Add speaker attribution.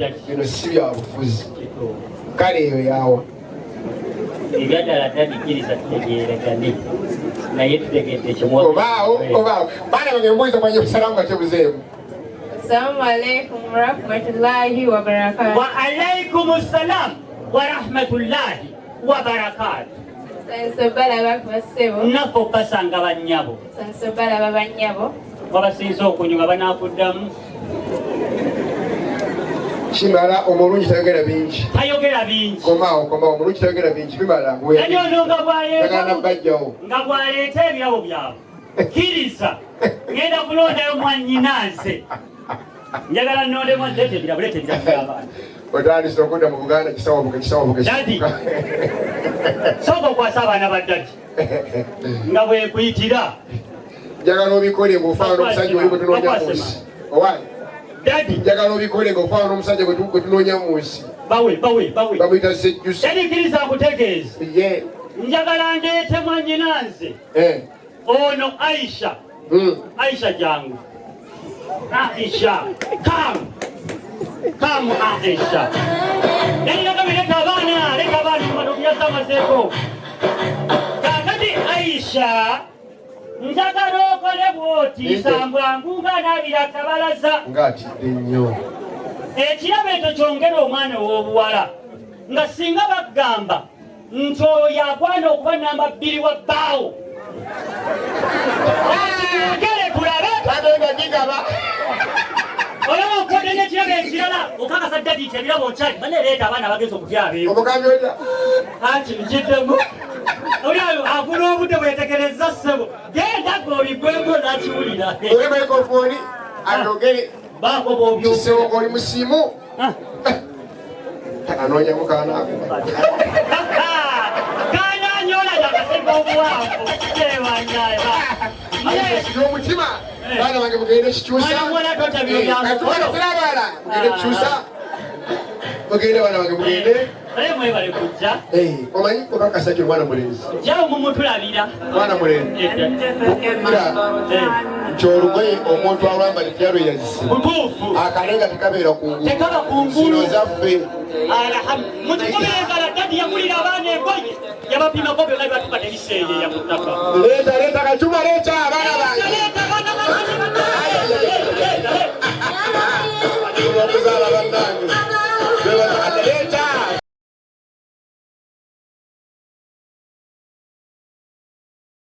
Speaker 1: bino si bya bufuzi kale eyo yawa
Speaker 2: ebyadala tabikiriza tutegeeragane naye tutegedde kimwe
Speaker 1: obaawo baana bange mbuuza mwanye kusalamu nga tebuzeemu.
Speaker 3: Assalamu alaikum warahmatullahi wabarakatuh.
Speaker 2: Wa alaikum salam warahmatullahi wabarakatuh.
Speaker 3: Sansobala bakwasebo.
Speaker 2: Nako basanga bannyabo.
Speaker 3: Sansobala babanyabo.
Speaker 2: Babasinza okunywa banakuddamu.
Speaker 1: Kimala omulungi tayogera bingi.
Speaker 2: Tayogera bingi.
Speaker 1: Komaawo omulungi tayogera bingi bimala.
Speaker 2: Nanyono nga
Speaker 1: bwaleeta bajjawo.
Speaker 2: Nga bwaleeta ebyabo byabwe. Kkiriza ngenda kulondayo mwannyina nze. Njagala nnondemu leeta ebirabo leeta ebirabo by'abaana.
Speaker 1: Otandise okudda mu Buganda kisawabuke.
Speaker 2: Dadi sooka okwasa abaana ba dadi nga bwekuyitira.
Speaker 1: Njagala obikole ng'ofaana n'omusajja oli gwe tunoonya mu nsi. Owaayi.
Speaker 2: Dadi
Speaker 1: njagala obikole ng'ofaana n'omusajja gwe tunoonya mu nsi.
Speaker 2: Bawe.
Speaker 1: Bamuyita Sejjusa.
Speaker 2: Dadi kkiriza akutegeeze.
Speaker 1: Ye.
Speaker 2: Njagala ndeete mwannyina nze. Ono Aisha. Aisha jangu. Aisha. Come Aisha. Leta abaana mubadobyaza amaseeko. Kakati Aisha njagala okole bw'oti sambwangu nga naabira kabalaza.
Speaker 1: Ng'atidde nnyo.
Speaker 2: Ekirabo ekyo kyongera omwana ow'obuwala nga singa bagamba nti oyo akwana okuba namba 2 wa bbaawo. Okigere tulabe.
Speaker 1: Tagenda gigaba.
Speaker 2: Olaba okodde n'ekirabo ekirala okakasa dadi nti ebirabo okyali banereeta abaana bageza okutyaba eyo.
Speaker 1: Omugambi oja.
Speaker 2: Anti bikiddemu. Oli ayo agula obudde bwetegereza ssebo. Genda g'obigwego n'akiwulira.
Speaker 1: Oli microphone ayogere.
Speaker 2: Baako bw'obyogera.
Speaker 1: Kisebo oli musiimu. Anoonyamu kaanaako.
Speaker 2: Kaananyola yakasemba obuwanvu. Ewanyayo.
Speaker 1: N'omutima. Baana bange mugende kikyusa.
Speaker 2: Mwana totabiro byamukolo.
Speaker 1: Mugende kikyusa. Mugende baana bange mugende.
Speaker 2: Naye mwebale kujja.
Speaker 1: Omanyi okakasa kyo mwana mulenzi.
Speaker 2: Jjawo mumutulabira.
Speaker 1: Mwana mulenzi. Nti olugoye omuntu alwambala teyabeerazise.
Speaker 2: Butuufu.
Speaker 1: Akalenga tekabeera kungulu.
Speaker 2: Tekaba kungulu.
Speaker 1: Zino zaffe.
Speaker 2: Mutukubira dadi yagulira abaana engoye. Yabapimako byonna bibatuka tebiseeyeeya mu ttaka.
Speaker 1: Leeta kacuma leeta.